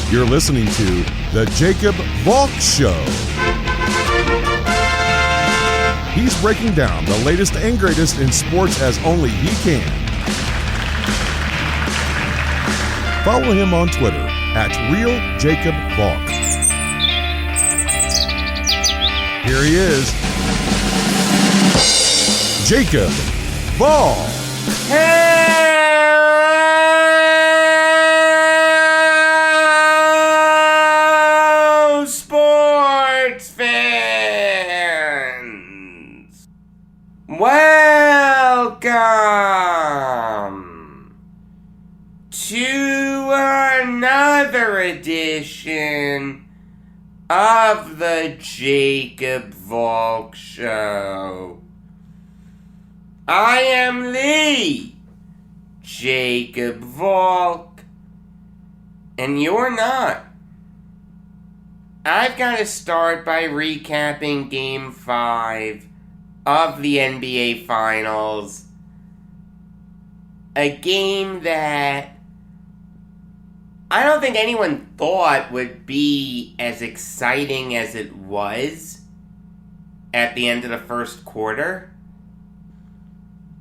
You're listening to The Jacob Valk Show. He's breaking down the latest and greatest in sports as only he can. Follow him on Twitter at RealJacobValk. Here he is, Jacob Valk. Hello, sports fans! Welcome to another edition of the Jacob Valk Show. I am Lee, Jacob Valk, and you're not. I've got to start by recapping Game 5 of the NBA Finals. A game that I don't think anyone thought would be as exciting as it was at the end of the first quarter.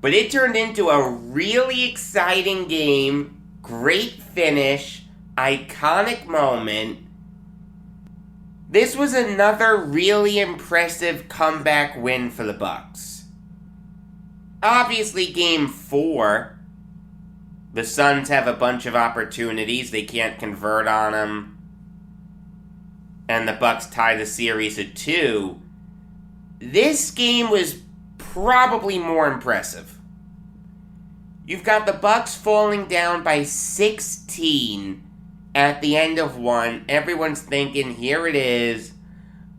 But it turned into a really exciting game, great finish, iconic moment. This was another really impressive comeback win for the Bucks. Obviously, Game 4, the Suns have a bunch of opportunities. They can't convert on them. And the Bucks tie the series at 2. This game was probably more impressive. You've got the Bucks falling down by 16 at the end of 1. Everyone's thinking, here it is,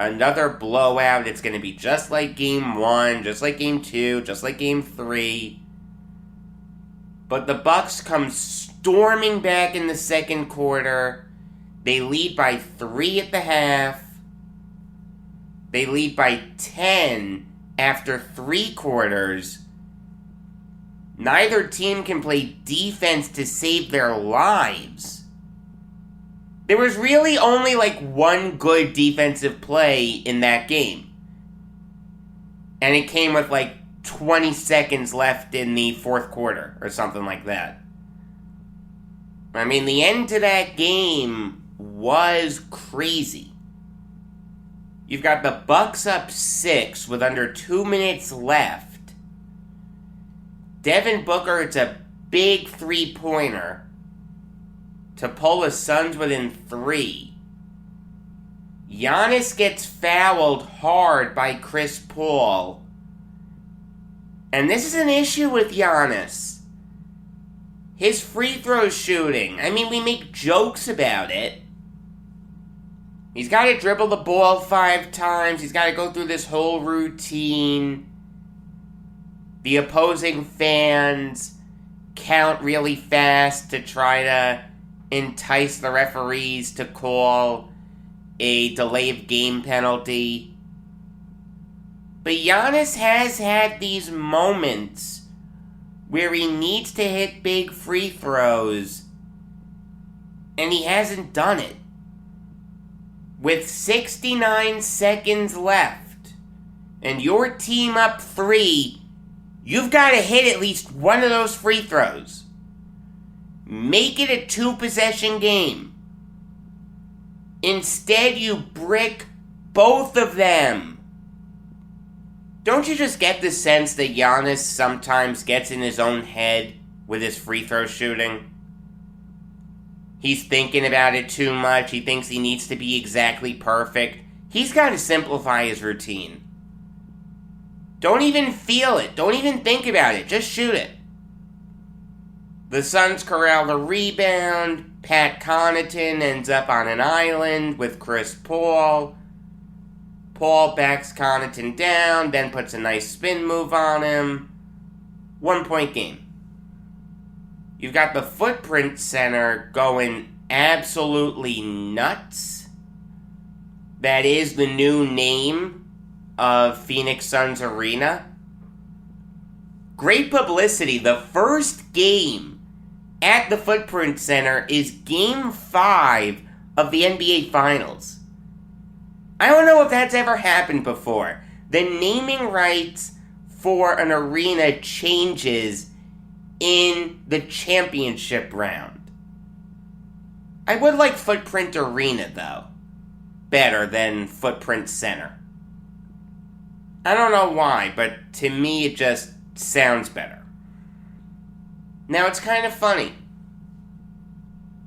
another blowout. It's going to be just like Game 1, just like Game 2, just like Game 3. But the Bucks come storming back in the second quarter. They lead by 3 at the half. They lead by 10 after 3 quarters. Neither team can play defense to save their lives. There was really only one good defensive play in that game. And it came with 20 seconds left in the fourth quarter or something like that. I mean, the end to that game was crazy. You've got the Bucks up 6 with under 2 minutes left. Devin Booker, it's a big three-pointer to pull the Suns within 3. Giannis gets fouled hard by Chris Paul. And this is an issue with Giannis. His free throw shooting. I mean, we make jokes about it. He's got to dribble the ball 5 times. He's got to go through this whole routine. The opposing fans count really fast to try to entice the referees to call a delay of game penalty. But Giannis has had these moments where he needs to hit big free throws, and he hasn't done it. With 69 seconds left, and your team up 3, you've got to hit at least one of those free throws. Make it a 2-possession game. Instead, you brick both of them. Don't you just get the sense that Giannis sometimes gets in his own head with his free throw shooting? He's thinking about it too much. He thinks he needs to be exactly perfect. He's got to simplify his routine. Don't even feel it. Don't even think about it. Just shoot it. The Suns corral the rebound. Pat Connaughton ends up on an island with Chris Paul. Paul backs Connaughton down, then puts a nice spin move on him. 1-point game. You've got the Footprint Center going absolutely nuts. That is the new name of Phoenix Suns Arena. Great publicity. The first game at the Footprint Center is Game 5 of the NBA Finals. I don't know if that's ever happened before. The naming rights for an arena changes in the championship round. I would like Footprint Arena, though, better than Footprint Center. I don't know why, but to me it just sounds better. Now it's kind of funny.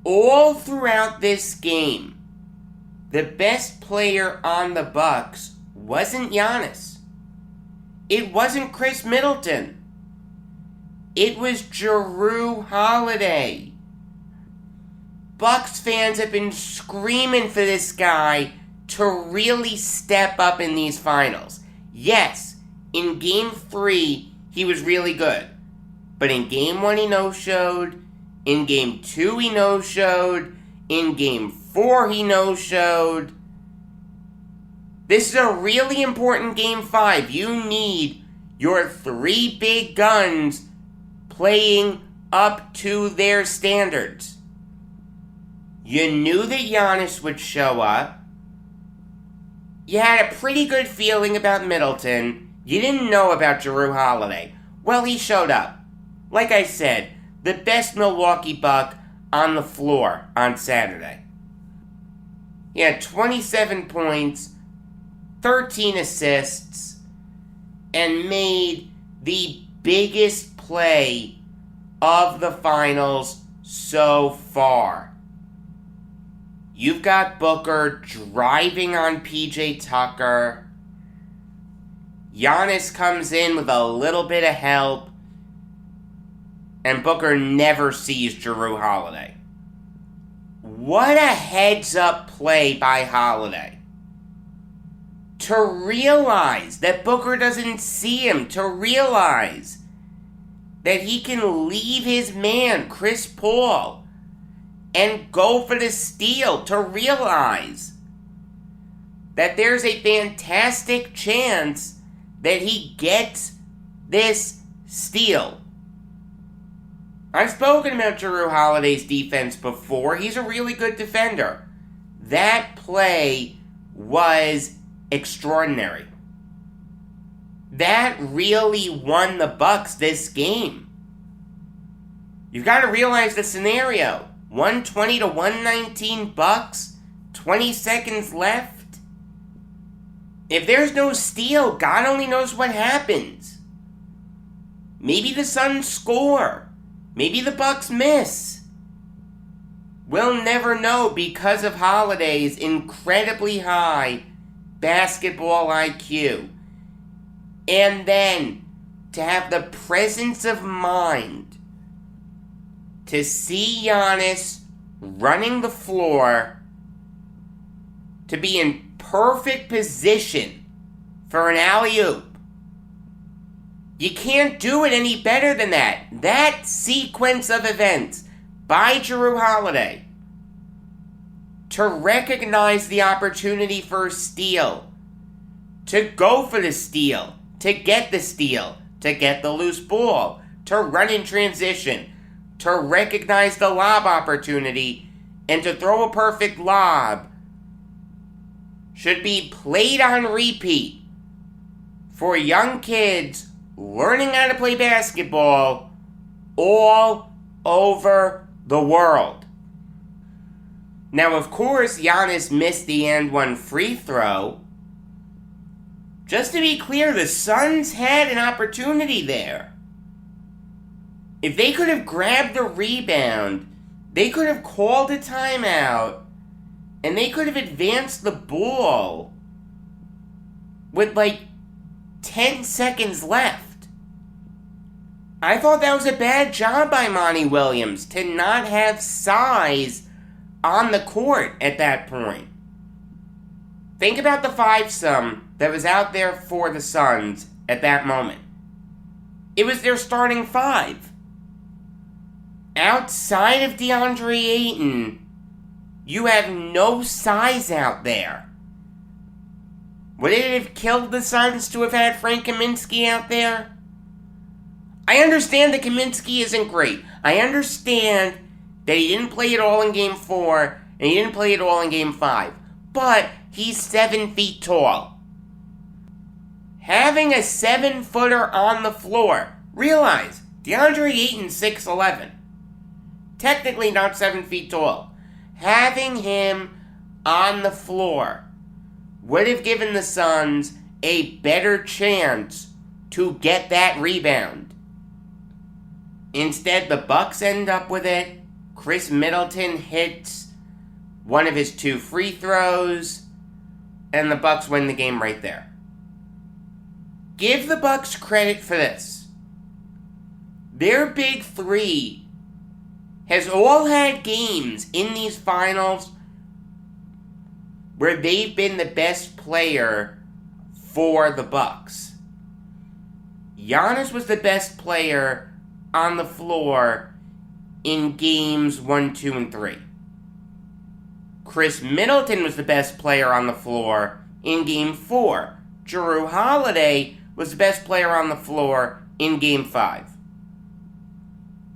All throughout this game, the best player on the Bucks wasn't Giannis. It wasn't Chris Middleton. It was Jrue Holiday. Bucks fans have been screaming for this guy to really step up in these finals. Yes, in Game 3, he was really good. But in Game 1, he no-showed. In Game 2, he no-showed. In Game 4, he no-showed. This is a really important Game 5. You need your 3 big guns playing up to their standards. You knew that Giannis would show up. You had a pretty good feeling about Middleton. You didn't know about Jrue Holiday. Well, he showed up. Like I said, the best Milwaukee Buck on the floor on Saturday. He had 27 points, 13 assists, and made the biggest play of the finals so far. You've got Booker driving on PJ Tucker. Giannis comes in with a little bit of help. And Booker never sees Jrue Holiday. What a heads-up play by Holiday. To realize that Booker doesn't see him. To realize that he can leave his man, Chris Paul, and go for the steal. To realize that there's a fantastic chance that he gets this steal. I've spoken about Jrue Holiday's defense before. He's a really good defender. That play was extraordinary. That really won the Bucks this game. You've got to realize the scenario. 120 to 119 Bucks, 20 seconds left. If there's no steal, God only knows what happens. Maybe the Suns score. Maybe the Bucks miss. We'll never know because of Holiday's incredibly high basketball IQ. And then to have the presence of mind to see Giannis running the floor, to be in perfect position for an alley-oop. You can't do it any better than that. That sequence of events by Jrue Holiday to recognize the opportunity for a steal, to go for the steal, to get the steal, to get the loose ball, to run in transition, to recognize the lob opportunity, and to throw a perfect lob should be played on repeat for young kids learning how to play basketball all over the world. Now, of course, Giannis missed the and one free throw. Just to be clear, the Suns had an opportunity there. If they could have grabbed the rebound, they could have called a timeout, and they could have advanced the ball with 10 seconds left. I thought that was a bad job by Monty Williams to not have size on the court at that point. Think about the five-some that was out there for the Suns at that moment. It was their starting five. Outside of DeAndre Ayton, you have no size out there. Would it have killed the Suns to have had Frank Kaminsky out there? I understand that Kaminsky isn't great. I understand that he didn't play at all in Game 4, and he didn't play at all in Game 5. But he's 7 feet tall. Having a 7-footer on the floor. Realize, DeAndre Ayton's 6'11". Technically not 7 feet tall. Having him on the floor would have given the Suns a better chance to get that rebound. Instead, the Bucks end up with it. Chris Middleton hits one of his 2 free throws, and the Bucks win the game right there. Give the Bucks credit for this. Their big 3 has all had games in these finals where they've been the best player for the Bucks. Giannis was the best player on the floor in games 1, 2, and 3. Chris Middleton was the best player on the floor in Game 4. Jrue Holiday was the best player on the floor in Game 5.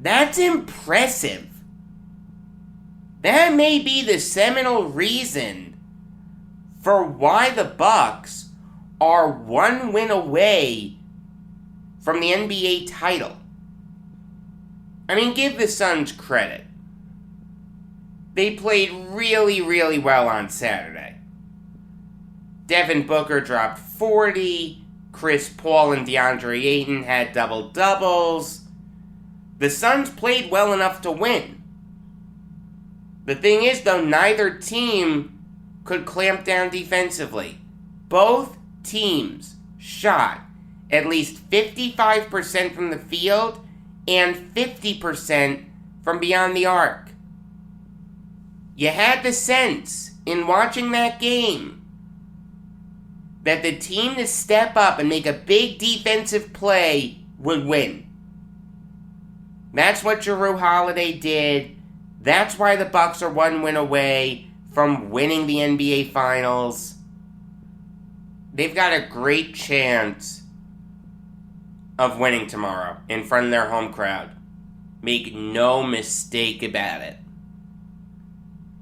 That's impressive. That may be the seminal reason for why the Bucks are 1 win away from the NBA title. I mean, give the Suns credit. They played really, really well on Saturday. Devin Booker dropped 40. Chris Paul and DeAndre Ayton had double-doubles. The Suns played well enough to win. The thing is, though, neither team could clamp down defensively. Both teams shot at least 55% from the field and 50% from beyond the arc. You had the sense in watching that game that the team to step up and make a big defensive play would win. That's what Jrue Holiday did. That's why the Bucks are 1 win away from winning the NBA Finals. They've got a great chance of winning tomorrow in front of their home crowd. Make no mistake about it.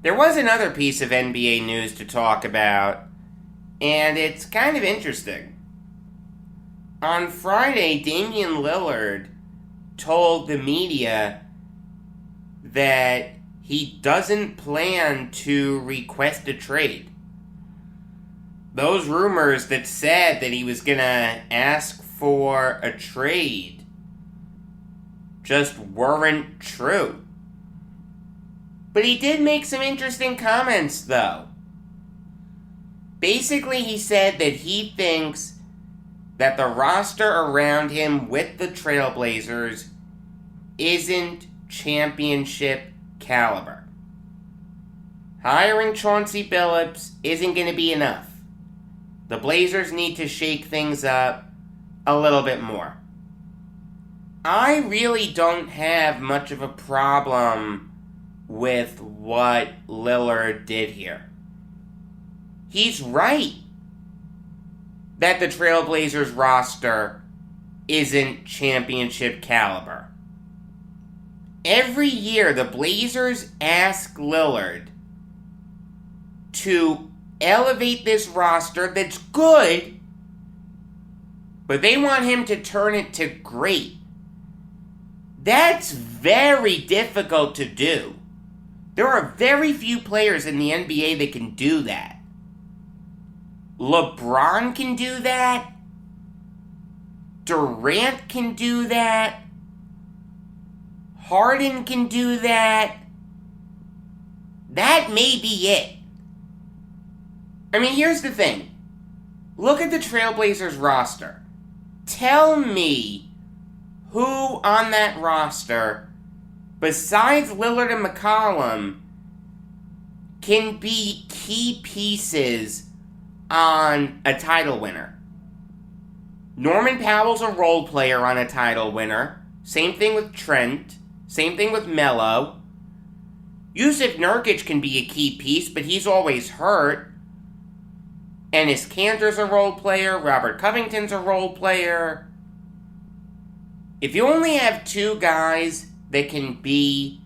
There was another piece of NBA news to talk about, and it's kind of interesting. On Friday, Damian Lillard told the media that he doesn't plan to request a trade. Those rumors that said that he was going to ask for a trade just weren't true. But he did make some interesting comments, though. Basically, he said that he thinks that the roster around him with the Trailblazers isn't championship caliber. Hiring Chauncey Billups isn't going to be enough. The Blazers need to shake things up a little bit more. I really don't have much of a problem with what Lillard did here. He's right that the Trailblazers roster isn't championship caliber. Every year, the Blazers ask Lillard to elevate this roster that's good, but they want him to turn it to great. That's very difficult to do. There are very few players in the NBA that can do that. LeBron can do that. Durant can do that. Harden can do that. That may be it. I mean, here's the thing. Look at the Trailblazers roster. Tell me who on that roster, besides Lillard and McCollum, can be key pieces on a title winner. Norman Powell's a role player on a title winner. Same thing with Trent. Same thing with Melo. Yusuf Nurkic can be a key piece, but he's always hurt. Enes Kanter's a role player. Robert Covington's a role player. If you only have 2 guys that can be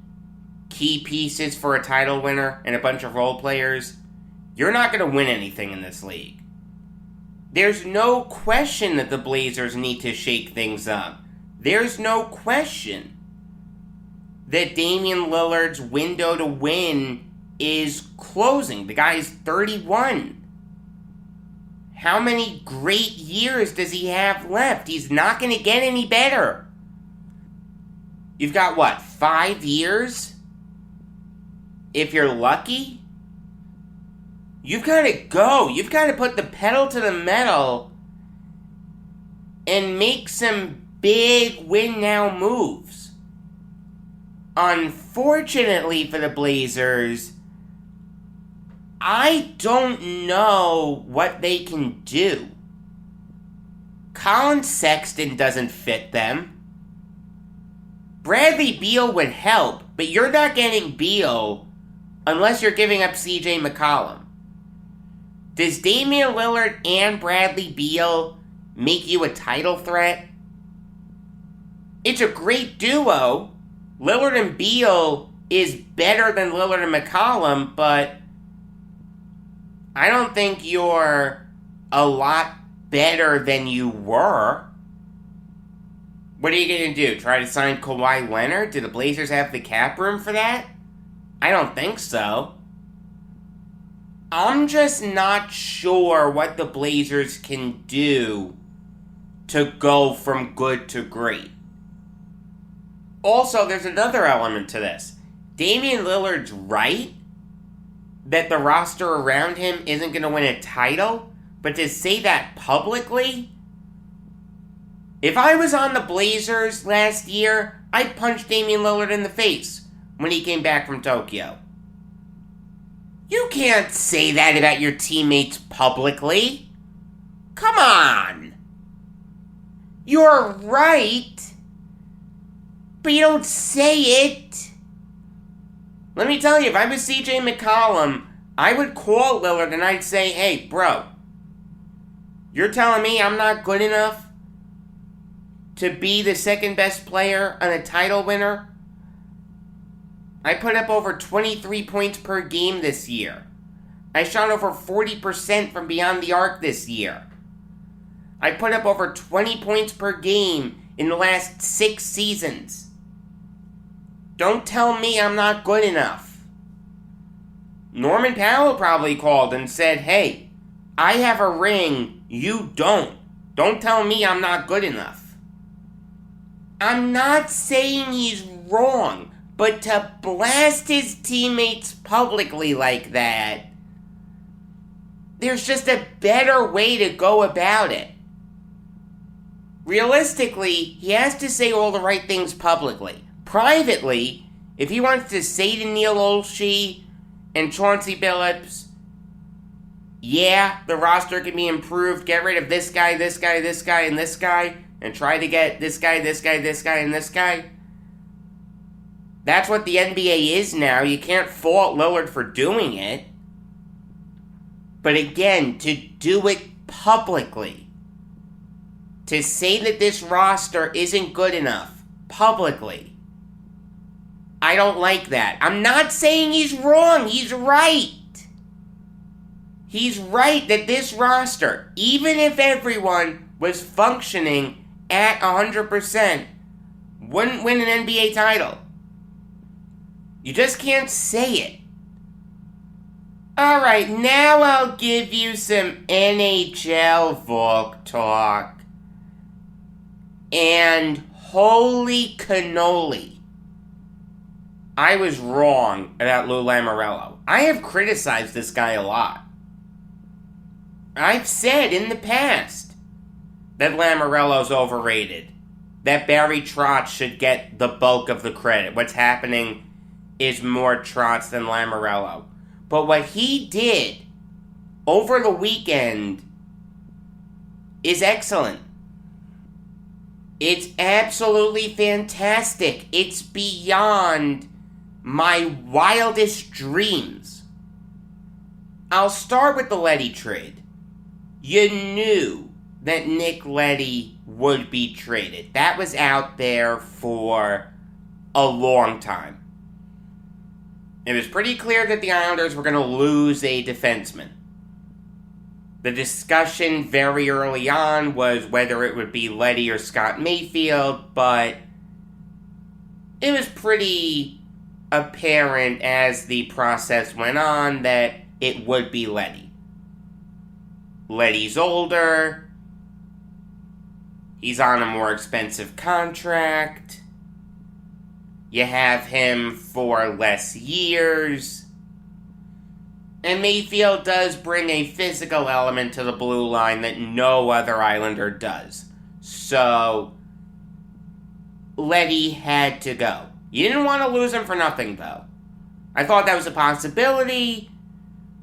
key pieces for a title winner and a bunch of role players, you're not going to win anything in this league. There's no question that the Blazers need to shake things up. There's no question that Damian Lillard's window to win is closing. The guy is 31. How many great years does he have left? He's not going to get any better. You've got, 5 years? If you're lucky? You've got to go. You've got to put the pedal to the metal and make some big win-now moves. Unfortunately for the Blazers, I don't know what they can do. Colin Sexton doesn't fit them. Bradley Beal would help, but you're not getting Beal unless you're giving up CJ McCollum. Does Damian Lillard and Bradley Beal make you a title threat? It's a great duo. Lillard and Beal is better than Lillard and McCollum, but I don't think you're a lot better than you were. What are you going to do? Try to sign Kawhi Leonard? Do the Blazers have the cap room for that? I don't think so. I'm just not sure what the Blazers can do to go from good to great. Also, there's another element to this. Damian Lillard's right that the roster around him isn't going to win a title, but to say that publicly, if I was on the Blazers last year, I'd punch Damian Lillard in the face when he came back from Tokyo. You can't say that about your teammates publicly. Come on. You're right, but you don't say it. Let me tell you, if I was CJ McCollum, I would call Lillard and I'd say, hey, bro, you're telling me I'm not good enough to be the second best player on a title winner? I put up over 23 points per game this year. I shot over 40% from beyond the arc this year. I put up over 20 points per game in the last 6 seasons. Don't tell me I'm not good enough. Norman Powell probably called and said, hey, I have a ring, you don't. Don't tell me I'm not good enough. I'm not saying he's wrong, but to blast his teammates publicly like that, there's just a better way to go about it. Realistically, he has to say all the right things publicly. Privately, if he wants to say to Neil Olshey and Chauncey Billups, yeah, the roster can be improved, get rid of this guy, this guy, this guy, and this guy, and try to get this guy, this guy, this guy, and this guy. That's what the NBA is now. You can't fault Lillard for doing it. But again, to do it publicly, to say that this roster isn't good enough publicly, I don't like that. I'm not saying he's wrong. He's right. He's right that this roster, even if everyone was functioning at 100%, wouldn't win an NBA title. You just can't say it. Alright, now I'll give you some NHL Valk talk. And holy cannoli, I was wrong about Lou Lamoriello. I have criticized this guy a lot. I've said in the past that Lamoriello's overrated. That Barry Trotz should get the bulk of the credit. What's happening is more Trotz than Lamoriello. But what he did over the weekend is excellent. It's absolutely fantastic. It's beyond my wildest dreams. I'll start with the Leddy trade. You knew that Nick Leddy would be traded. That was out there for a long time. It was pretty clear that the Islanders were going to lose a defenseman. The discussion very early on was whether it would be Leddy or Scott Mayfield, but it was pretty apparent as the process went on that it would be Leddy. Leddy's older. He's on a more expensive contract. You have him for less years. And Mayfield does bring a physical element to the blue line that no other Islander does. So, Leddy had to go. You didn't want to lose him for nothing, though. I thought that was a possibility,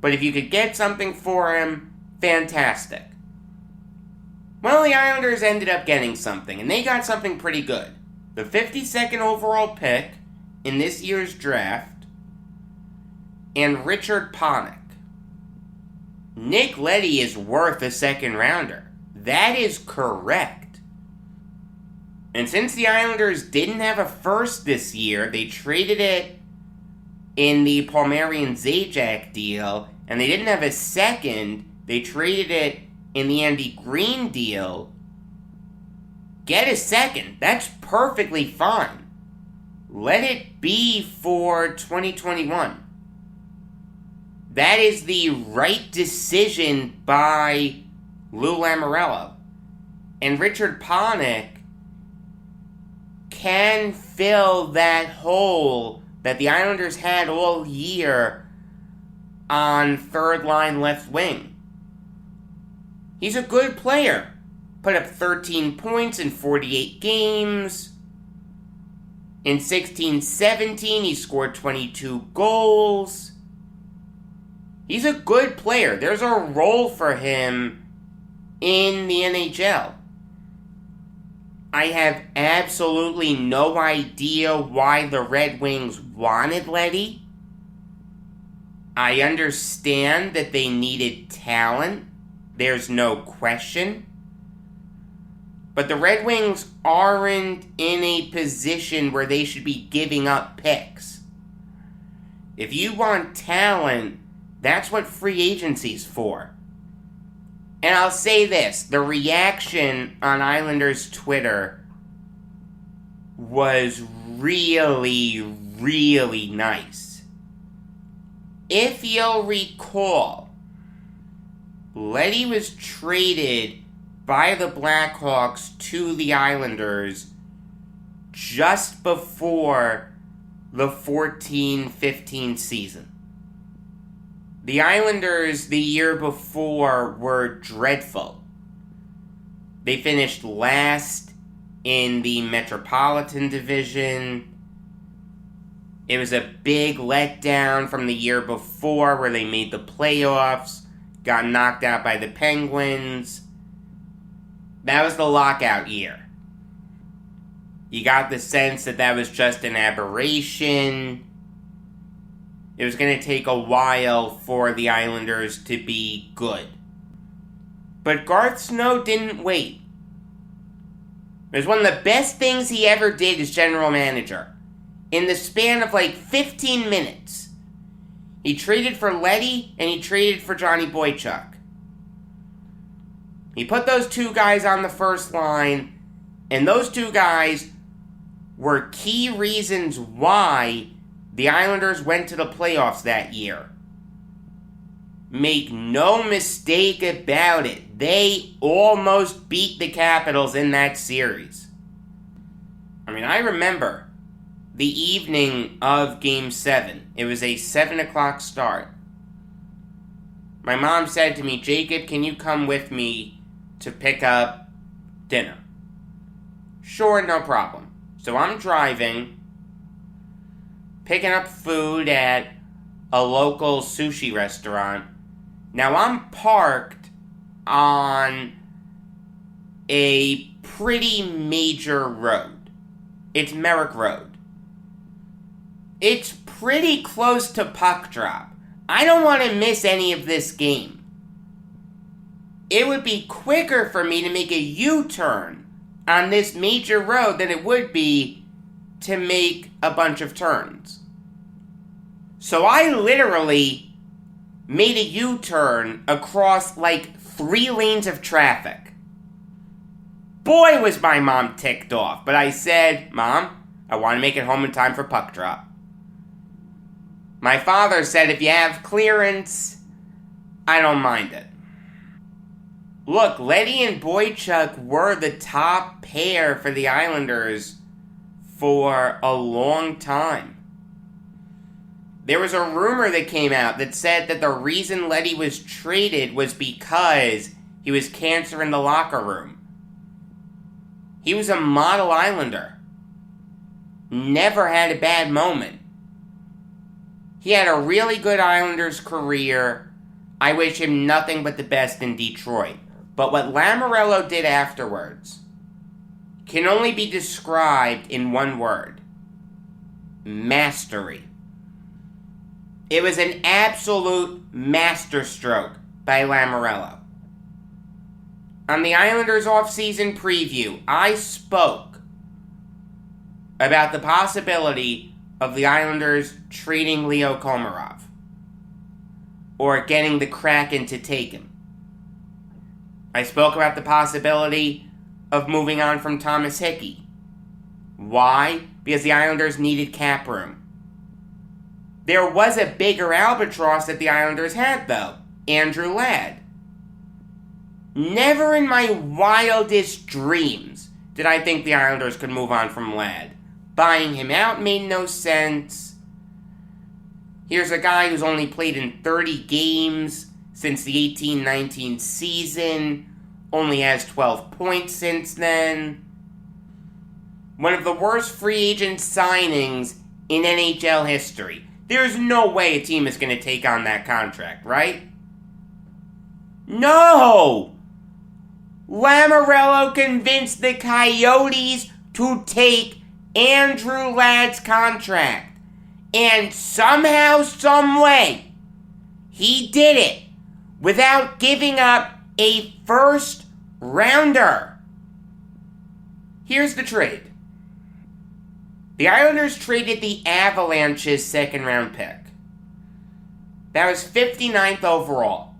but if you could get something for him, fantastic. Well, the Islanders ended up getting something, and they got something pretty good. The 52nd overall pick in this year's draft, and Richard Panik. Nick Leddy is worth a second rounder. That is correct. And since the Islanders didn't have a first this year, they traded it in the Palmieri Zajac deal, and they didn't have a second, they traded it in the Andy Green deal. Get a second. That's perfectly fine. Let it be for 2021. That is the right decision by Lou Lamoriello. And Richard Panik can fill that hole that the Islanders had all year on third line left wing. He's a good player. Put up 13 points in 48 games. In 16-17, he scored 22 goals. He's a good player. There's a role for him in the NHL. I have absolutely no idea why the Red Wings wanted Leddy. I understand that they needed talent. There's no question. But the Red Wings aren't in a position where they should be giving up picks. If you want talent, that's what free agency's for. And I'll say this, the reaction on Islanders Twitter was really, really nice. If you'll recall, Leddy was traded by the Blackhawks to the Islanders just before the 14-15 season. The Islanders the year before were dreadful. They finished last in the Metropolitan Division. It was a big letdown from the year before where they made the playoffs, got knocked out by the Penguins. That was the lockout year. You got the sense that that was just an aberration. It was going to take a while for the Islanders to be good. But Garth Snow didn't wait. It was one of the best things he ever did as general manager. In the span of like 15 minutes, he traded for Leddy and he traded for Johnny Boychuk. He put those two guys on the first line, and those two guys were key reasons why the Islanders went to the playoffs that year. Make no mistake about it, they almost beat the Capitals in that series. I mean, I remember the evening of Game 7. It was a 7 o'clock start. My mom said to me, "Jacob, can you come with me to pick up dinner?" Sure, no problem. So I'm driving, picking up food at a local sushi restaurant. Now I'm parked on a pretty major road. It's Merrick Road. It's pretty close to puck drop. I don't want to miss any of this game. It would be quicker for me to make a U-turn on this major road than it would be to make a bunch of turns. So I literally made a U-turn across like 3 lanes of traffic. Boy, was my mom ticked off, but I said, Mom, I want to make it home in time for puck drop. My father said, if you have clearance, I don't mind it. Look, Leddy and Boychuk were the top pair for the Islanders for a long time. There was a rumor that came out that said that the reason Leddy was traded was because he was cancer in the locker room. He was a model Islander. Never had a bad moment. He had a really good Islanders career. I wish him nothing but the best in Detroit. But what Lamoriello did afterwards can only be described in one word. Mastery. It was an absolute masterstroke by Lamoriello. On the Islanders off-season preview, I spoke about the possibility of the Islanders trading Leo Komarov or getting the Kraken to take him. I spoke about the possibility of moving on from Thomas Hickey. Why? Because the Islanders needed cap room. There was a bigger albatross that the Islanders had, though. Andrew Ladd. Never in my wildest dreams did I think the Islanders could move on from Ladd. Buying him out made no sense. Here's a guy who's only played in 30 games since the 18-19 season. Only has 12 points since then. One of the worst free agent signings in NHL history. There's no way a team is going to take on that contract, right? No! Lamoriello convinced the Coyotes to take Andrew Ladd's contract. And somehow, someway, he did it without giving up a first rounder. Here's the trade. The Islanders traded the Avalanche's second round pick. That was 59th overall.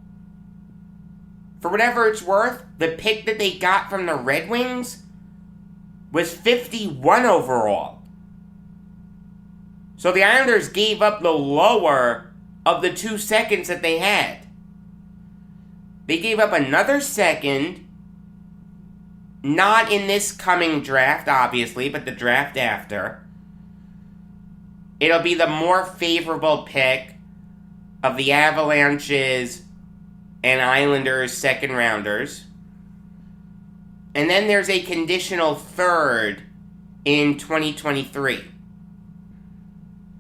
For whatever it's worth, the pick that they got from the Red Wings was 51 overall. So the Islanders gave up the lower of the 2 seconds that they had. They gave up another second, not in this coming draft, obviously, but the draft after. It'll be the more favorable pick of the Avalanche's and Islanders' second rounders. And then there's a conditional third in 2023.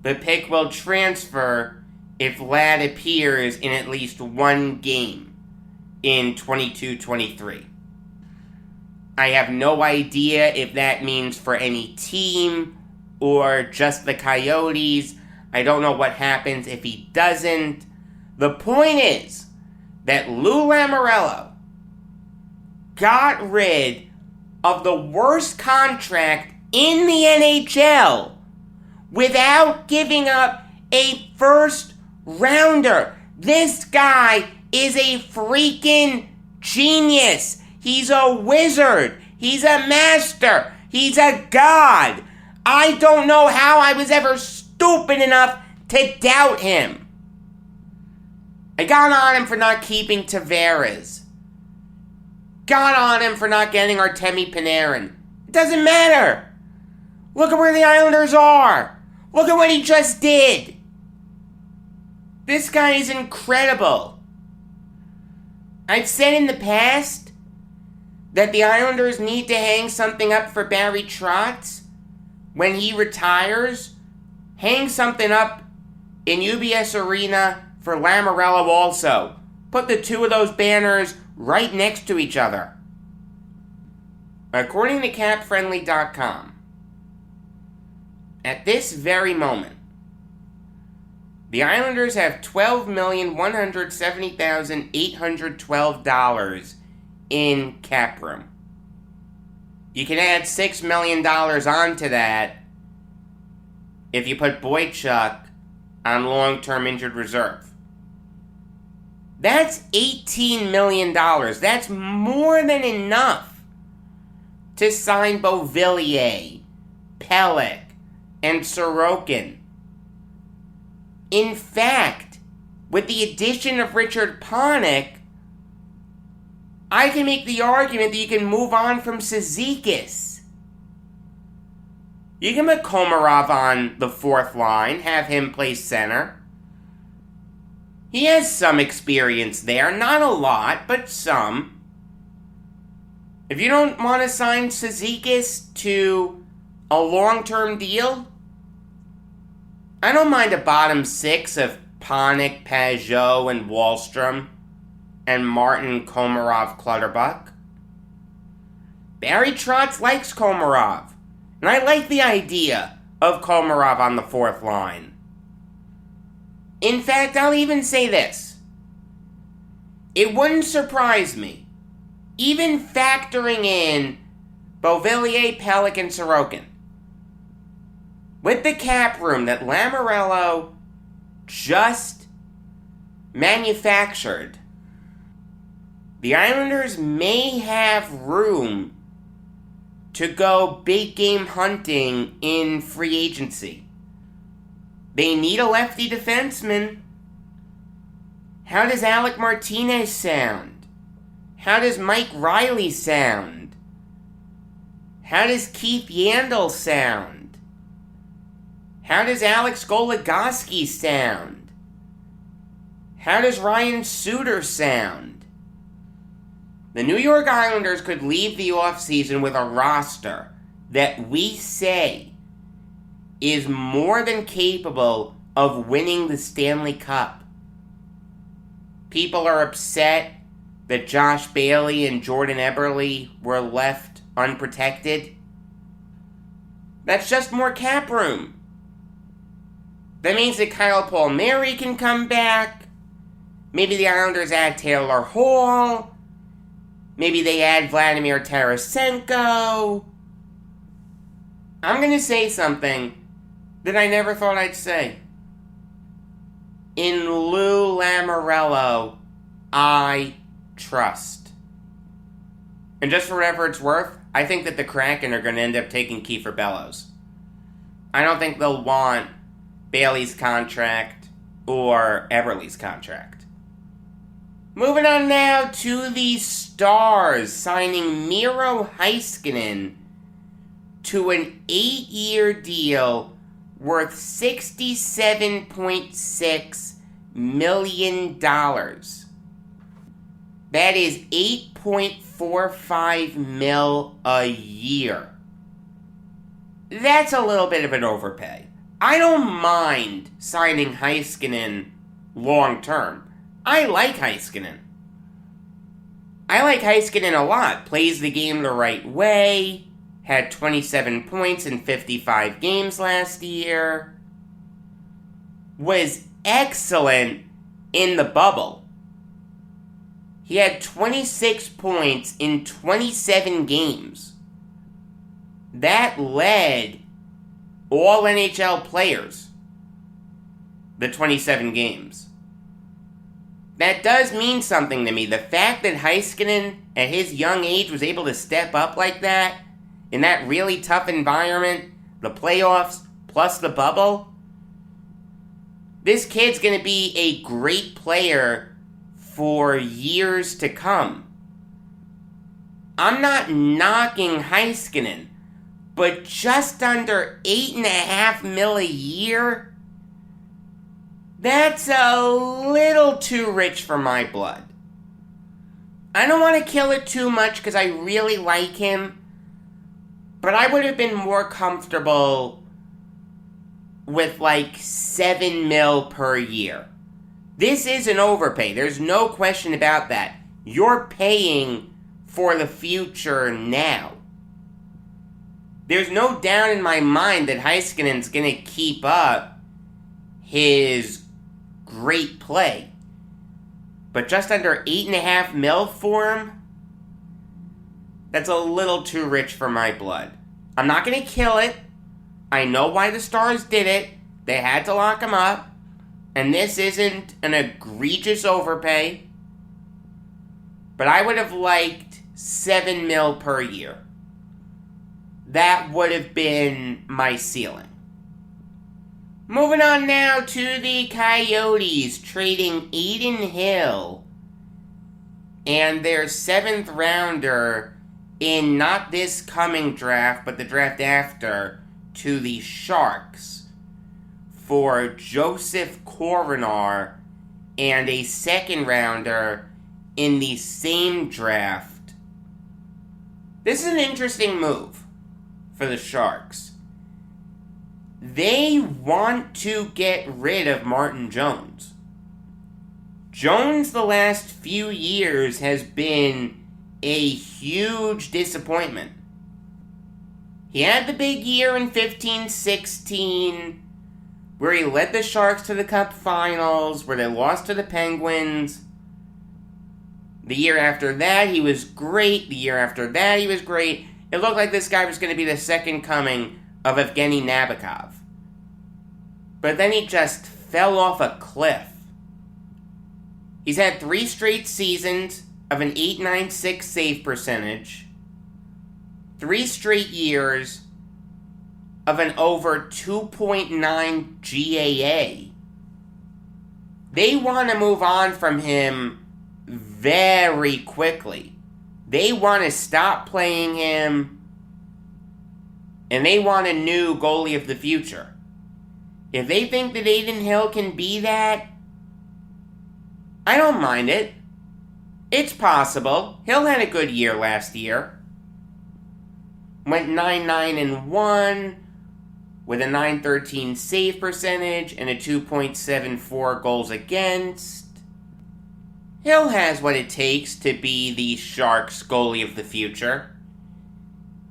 The pick will transfer if Ladd appears in at least one game in 22-23. I have no idea if that means for any team or just the Coyotes. I don't know what happens if he doesn't. The point is that Lou Lamoriello got rid of the worst contract in the NHL without giving up a first rounder. This guy is a freaking genius. He's a wizard. He's a master. He's a god. I don't know how I was ever stupid enough to doubt him. I got on him for not keeping Tavares. Got on him for not getting Artemi Panarin. It doesn't matter. Look at where the Islanders are. Look at what he just did. This guy is incredible. I've said in the past that the Islanders need to hang something up for Barry Trotz when he retires. Hang something up in UBS Arena for Lamoriello also. Put the two of those banners right next to each other. According to CapFriendly.com, at this very moment, the Islanders have $12,170,812 in cap room. You can add $6 million onto that if you put Boychuk on long-term injured reserve. That's $18 million. That's more than enough to sign Beauvillier, Pelech, and Sorokin. In fact, with the addition of Richard Panik, I can make the argument that you can move on from Cizikas. You can put Komarov on the fourth line, have him play center. He has some experience there, not a lot, but some. If you don't want to sign Cizikas to a long-term deal, I don't mind a bottom six of Panik, Pajot, and Wahlstrom, and Martin, Komarov, Clutterbuck. Barry Trotz likes Komarov, and I like the idea of Komarov on the fourth line. In fact, I'll even say this. It wouldn't surprise me, even factoring in Beauvillier, Pelech, and Sorokin, with the cap room that Lamoriello just manufactured, the Islanders may have room to go big game hunting in free agency. They need a lefty defenseman. How does Alec Martinez sound? How does Mike Riley sound? How does Keith Yandel sound? How does Alex Goligoski sound? How does Ryan Suter sound? The New York Islanders could leave the offseason with a roster that we say is more than capable of winning the Stanley Cup. People are upset that Josh Bailey and Jordan Eberle were left unprotected. That's just more cap room. That means that Kyle Palmieri can come back. Maybe the Islanders add Taylor Hall. Maybe they add Vladimir Tarasenko. I'm going to say something that I never thought I'd say. In Lou Lamoriello, I trust. And just for whatever it's worth, I think that the Kraken are going to end up taking Kiefer Bellows. I don't think they'll want Bailey's contract or Eberle's contract. Moving on now to the Stars, signing Miro Heiskanen to an 8-year deal worth $67.6 million. That is $8.45 million a year. That's a little bit of an overpay. I don't mind signing Heiskanen long term. I like Heiskanen. I like Heiskanen a lot. Plays the game the right way. Had 27 points in 55 games last year. Was excellent in the bubble. He had 26 points in 27 games. That led all NHL players the 27 games. That does mean something to me. The fact that Heiskanen, at his young age, was able to step up like that, in that really tough environment, the playoffs, plus the bubble, this kid's going to be a great player for years to come. I'm not knocking Heiskanen, but just under $8.5 million a year, that's a little too rich for my blood. I don't want to kill it too much because I really like him, but I would have been more comfortable with like $7 million per year. This is an overpay. There's no question about that. You're paying for the future now. There's no doubt in my mind that Heiskanen's going to keep up his great play. But just under $8.5 million for him? That's a little too rich for my blood. I'm not going to kill it. I know why the Stars did it. They had to lock him up. and this isn't an egregious overpay, but I would have liked $7 million per year. That would have been my ceiling. Moving on now to the Coyotes, trading Adin Hill and their 7th rounder in not this coming draft, but the draft after, to the Sharks for Joseph Coronar and a 2nd rounder in the same draft. This is an interesting move for the Sharks. They want to get rid of Martin Jones. Jones the last few years has been a huge disappointment. He had the big year in 15-16, where he led the Sharks to the Cup Finals, where they lost to the Penguins. The year after that, he was great. The year after that, he was great. It looked like this guy was going to be the second coming of Evgeny Nabokov. But then he just fell off a cliff. He's had 3 straight seasons of an .896 save percentage, 3 straight years of an over 2.9 GAA. They want to move on from him very quickly. They want to stop playing him, and they want a new goalie of the future. If they think that Adin Hill can be that, I don't mind it. It's possible. Hill had a good year last year. Went 9-9-1 with a .913 save percentage and a 2.74 goals against. Hill has what it takes to be the Sharks' goalie of the future.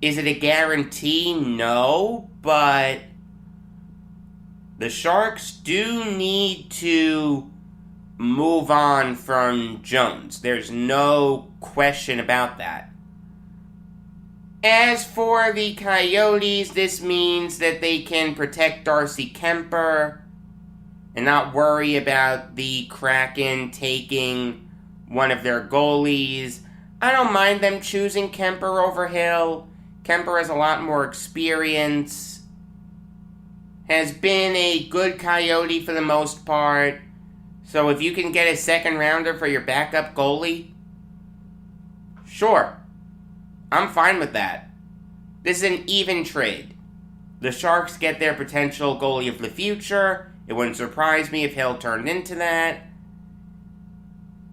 Is it a guarantee? No, but the Sharks do need to move on from Jones. There's no question about that. As for the Coyotes, this means that they can protect Darcy Kemper and not worry about the Kraken taking one of their goalies. I don't mind them choosing Kemper over Hill. Kemper has a lot more experience, has been a good Coyote for the most part. So if you can get a 2nd rounder for your backup goalie, sure, I'm fine with that. This is an even trade. The Sharks get their potential goalie of the future. It wouldn't surprise me if Hill turned into that.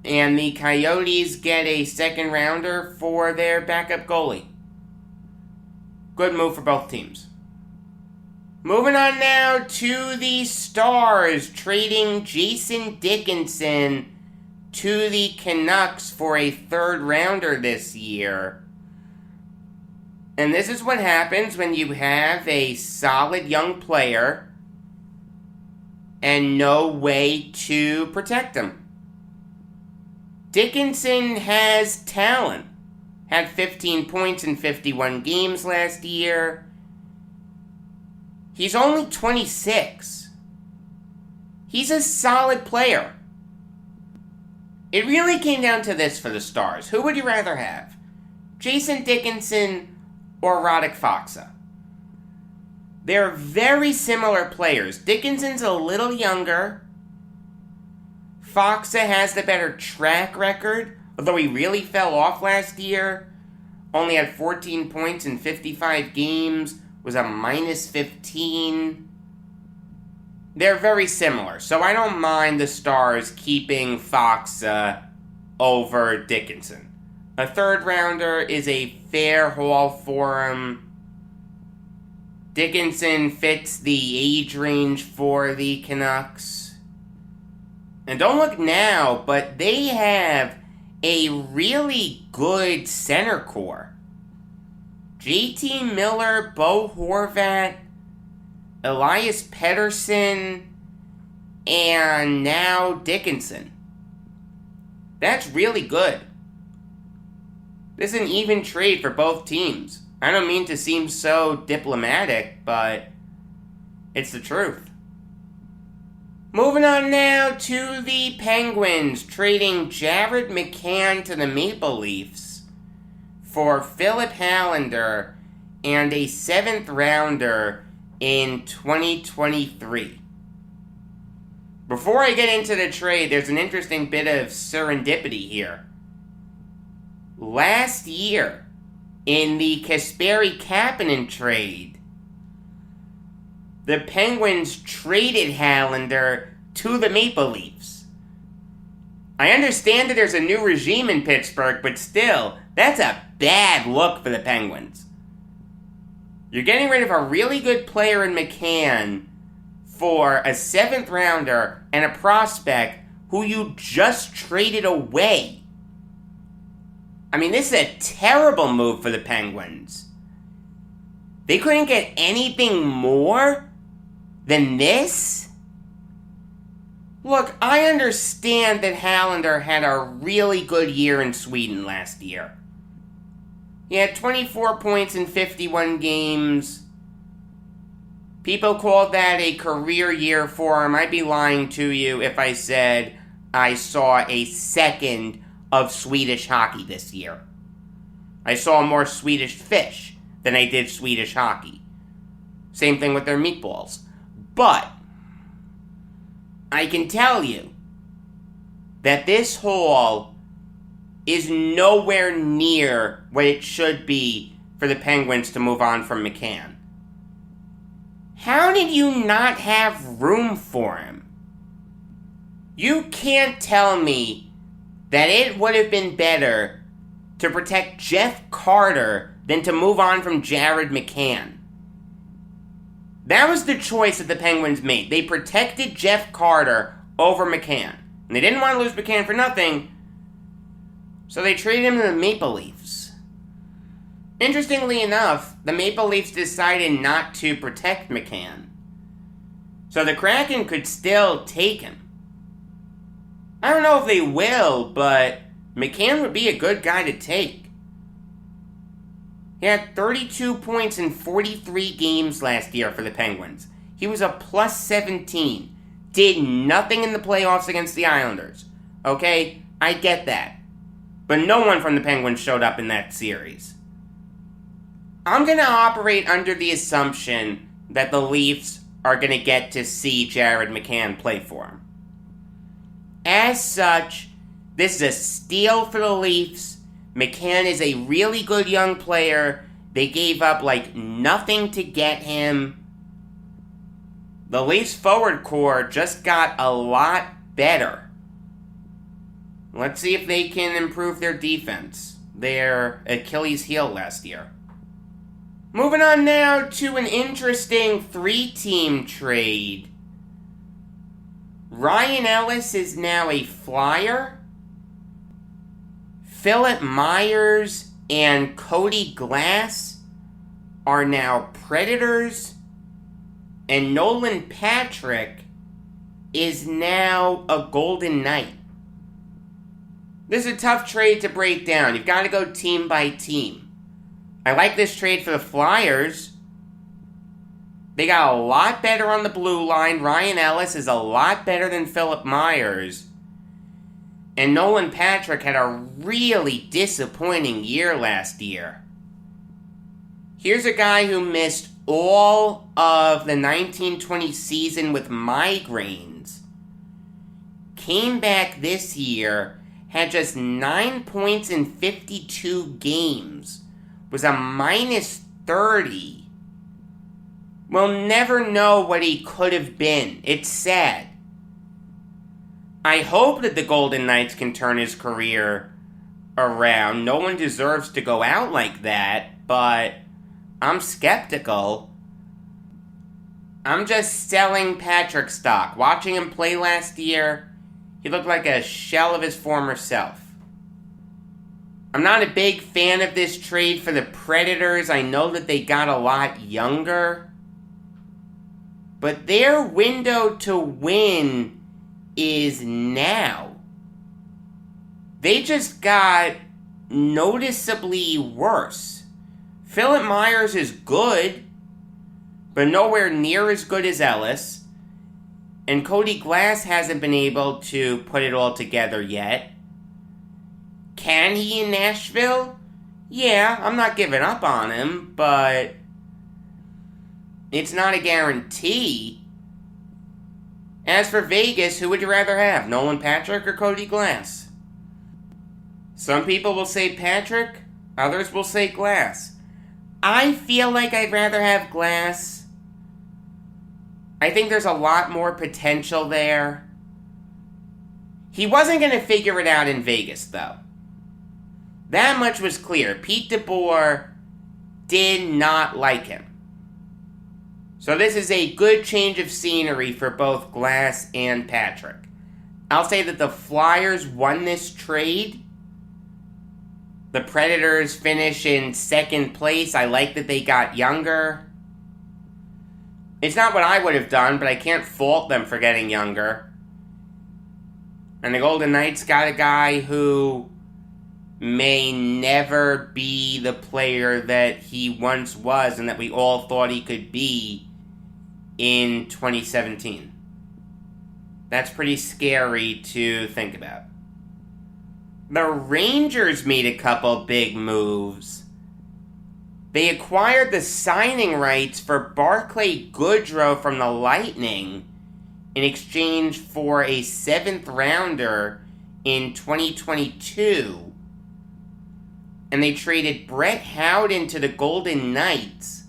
And the Coyotes get a 2nd rounder for their backup goalie. Good move for both teams. Moving on now to the Stars, trading Jason Dickinson to the Canucks for a 3rd rounder this year. And this is what happens when you have a solid young player and no way to protect him. Dickinson has talent. Had 15 points in 51 games last year. He's only 26. He's a solid player. It really came down to this for the Stars. Who would you rather have? Jason Dickinson or Radek Faksa? They're very similar players. Dickinson's a little younger. Faksa has the better track record, although he really fell off last year. Only had 14 points in 55 games. Was a -15. They're very similar, so I don't mind the Stars keeping Faksa over Dickinson. A 3rd rounder is a fair haul for him. Dickinson fits the age range for the Canucks. And don't look now, but they have a really good center core. JT Miller, Bo Horvat, Elias Pettersson, and now Dickinson. That's really good. This is an even trade for both teams. I don't mean to seem so diplomatic, but it's the truth. Moving on now to the Penguins, trading Jared McCann to the Maple Leafs for Philip Hallander and a 7th rounder in 2023. Before I get into the trade, there's an interesting bit of serendipity here. Last year, in the Kasperi-Kapanen trade, the Penguins traded Hallander to the Maple Leafs. I understand that there's a new regime in Pittsburgh, but still, that's a bad look for the Penguins. You're getting rid of a really good player in McCann for a 7th rounder and a prospect who you just traded away. I mean, this is a terrible move for the Penguins. They couldn't get anything more than this? Look, I understand that Hallander had a really good year in Sweden last year. He had 24 points in 51 games. People called that a career year for him. I'd be lying to you if I said I saw a second of Swedish hockey this year. I saw more Swedish fish than I did Swedish hockey. Same thing with their meatballs. But I can tell you that this haul is nowhere near what it should be for the Penguins to move on from McCann. How did you not have room for him? You can't tell me that it would have been better to protect Jeff Carter than to move on from Jared McCann. That was the choice that the Penguins made. They protected Jeff Carter over McCann. And they didn't want to lose McCann for nothing, so they traded him to the Maple Leafs. Interestingly enough, the Maple Leafs decided not to protect McCann. So the Kraken could still take him. I don't know if they will, but McCann would be a good guy to take. He had 32 points in 43 games last year for the Penguins. He was a plus 17. Did nothing in the playoffs against the Islanders. Okay, I get that. But no one from the Penguins showed up in that series. I'm going to operate under the assumption that the Leafs are going to get to see Jared McCann play for him. As such, this is a steal for the Leafs. McCann is a really good young player. They gave up like nothing to get him. The Leafs forward core just got a lot better. Let's see if they can improve their defense. Their Achilles heel last year. Moving on now to an interesting 3-team trade. Ryan Ellis is now a Flyer. Philip Myers and Cody Glass are now Predators. And Nolan Patrick is now a Golden Knight. This is a tough trade to break down. You've got to go team by team. I like this trade for the Flyers. They got a lot better on the blue line. Ryan Ellis is a lot better than Philip Myers. And Nolan Patrick had a really disappointing year last year. Here's a guy who missed all of the 1920 season with migraines. Came back this year, had just 9 points in 52 games. Was a minus 30. We'll never know what he could have been. It's sad. I hope that the Golden Knights can turn his career around. No one deserves to go out like that, but I'm skeptical. I'm just selling Patrick stock. Watching him play last year, he looked like a shell of his former self. I'm not a big fan of this trade for the Predators. I know that they got a lot younger. But their window to win is now. They just got noticeably worse. Philip Myers is good, but nowhere near as good as Ellis. And Cody Glass hasn't been able to put it all together yet. Can he in Nashville? Yeah, I'm not giving up on him, but it's not a guarantee. As for Vegas, who would you rather have, Nolan Patrick or Cody Glass? Some people will say Patrick, others will say Glass. I feel like I'd rather have Glass. I think there's a lot more potential there. He wasn't going to figure it out in Vegas, though. That much was clear. Pete DeBoer did not like him. So this is a good change of scenery for both Glass and Patrick. I'll say that the Flyers won this trade. The Predators finish in second place. I like that they got younger. It's not what I would have done, but I can't fault them for getting younger. And the Golden Knights got a guy who may never be the player that he once was and that we all thought he could be in 2017. That's pretty scary to think about. The Rangers made a couple big moves. They acquired the signing rights for Barclay Goodrow from the Lightning in exchange for a 7th rounder in 2022. And they traded Brett Howden to the Golden Knights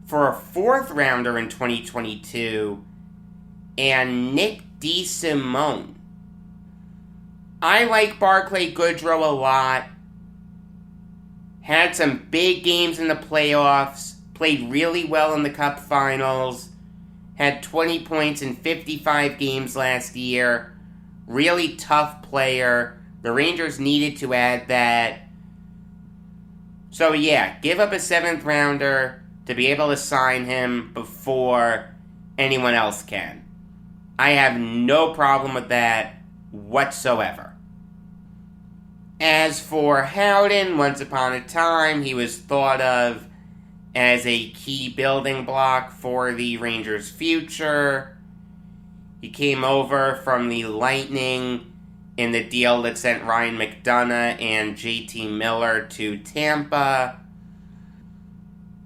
for a 4th rounder in 2022 and Nick DeSimone. I like Barclay Goodrow a lot. Had some big games in the playoffs. Played really well in the Cup Finals. Had 20 points in 55 games last year. Really tough player. The Rangers needed to add that. So yeah, give up a 7th rounder to be able to sign him before anyone else can. I have no problem with that whatsoever. As for Howden, once upon a time, he was thought of as a key building block for the Rangers' future. He came over from the Lightning in the deal that sent Ryan McDonough and JT Miller to Tampa.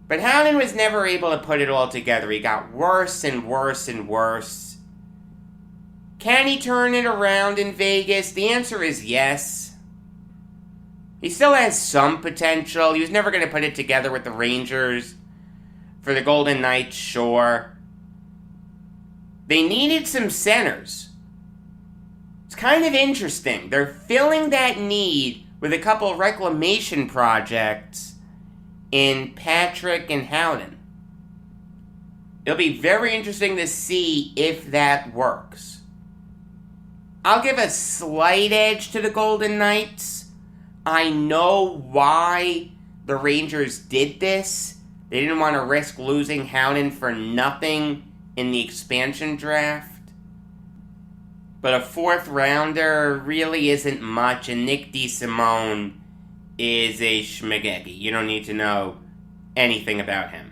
But Howden was never able to put it all together. He got worse and worse and worse. Can he turn it around in Vegas? The answer is yes. He still has some potential. He was never going to put it together with the Rangers. For the Golden Knights, sure. They needed some centers. It's kind of interesting. They're filling that need with a couple reclamation projects in Patrick and Howden. It'll be very interesting to see if that works. I'll give a slight edge to the Golden Knights. I know why the Rangers did this. They didn't want to risk losing Howden for nothing in the expansion draft. But a 4th rounder really isn't much, and Nick DeSimone is a schmagegi. You don't need to know anything about him.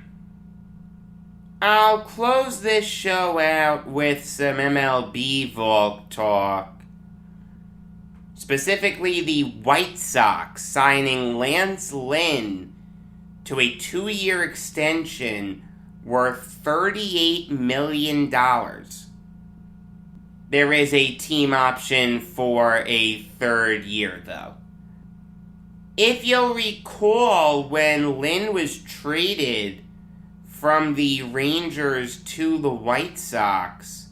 I'll close this show out with some MLB Valk talk. Specifically, the White Sox signing Lance Lynn to a 2-year extension worth $38 million. There is a team option for a 3rd year, though. If you'll recall, when Lynn was traded from the Rangers to the White Sox,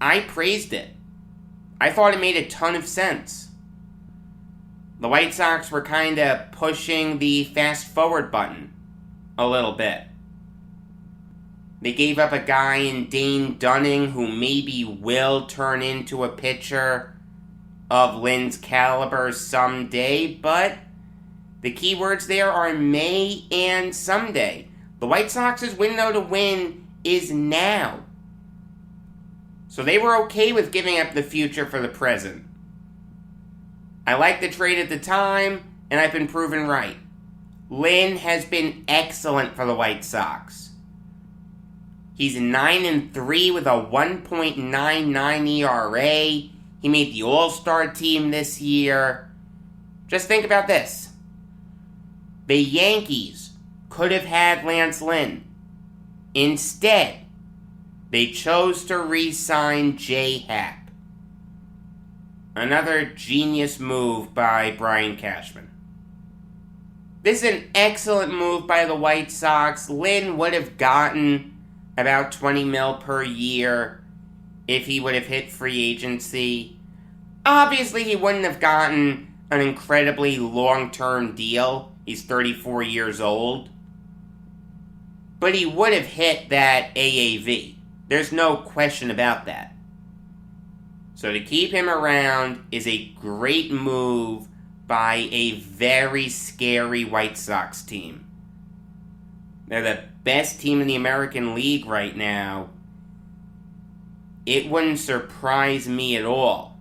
I praised it. I thought it made a ton of sense. The White Sox were kind of pushing the fast-forward button a little bit. They gave up a guy in Dane Dunning who maybe will turn into a pitcher of Lynn's caliber someday, but the key words there are may and someday. The White Sox's window to win is now. So they were okay with giving up the future for the present. I liked the trade at the time, and I've been proven right. Lynn has been excellent for the White Sox. He's 9-3 with a 1.99 ERA. He made the All-Star team this year. Just think about this. The Yankees could have had Lance Lynn. Instead, they chose to re-sign J. Happ. Another genius move by Brian Cashman. This is an excellent move by the White Sox. Lynn would have gotten about $20 million per year if he would have hit free agency. Obviously, he wouldn't have gotten an incredibly long-term deal. He's 34 years old. But he would have hit that AAV. There's no question about that. So to keep him around is a great move by a very scary White Sox team. They're the best team in the American League right now. It wouldn't surprise me at all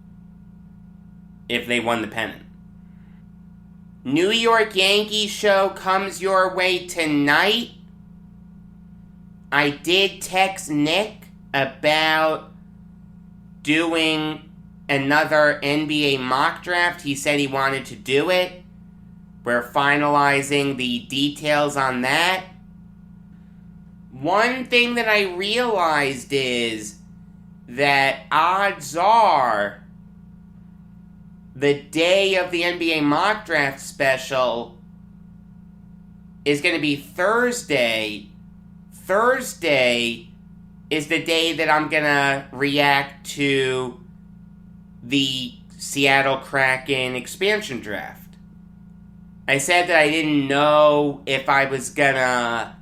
if they won the pennant. New York Yankees show comes your way tonight. I did text Nick about doing another NBA mock draft. He said he wanted to do it. We're finalizing the details on that. One thing that I realized is that odds are the day of the NBA mock draft special is going to be Thursday. Thursday is the day that I'm going to react to the Seattle Kraken expansion draft. I said that I didn't know if I was going to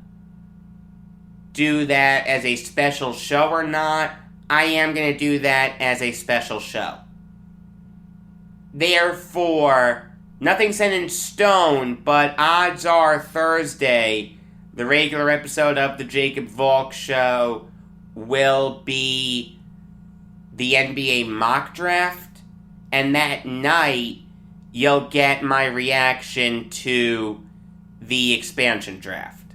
do that as a special show or not. I am going to do that as a special show. Therefore, nothing set in stone, but odds are Thursday, the regular episode of the Jacob Valk Show will be the NBA mock draft, and that night you'll get my reaction to the expansion draft.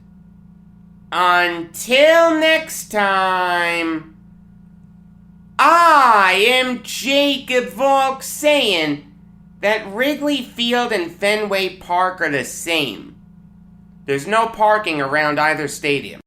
Until next time, I am Jacob Valk saying that Wrigley Field and Fenway Park are the same. There's no parking around either stadium.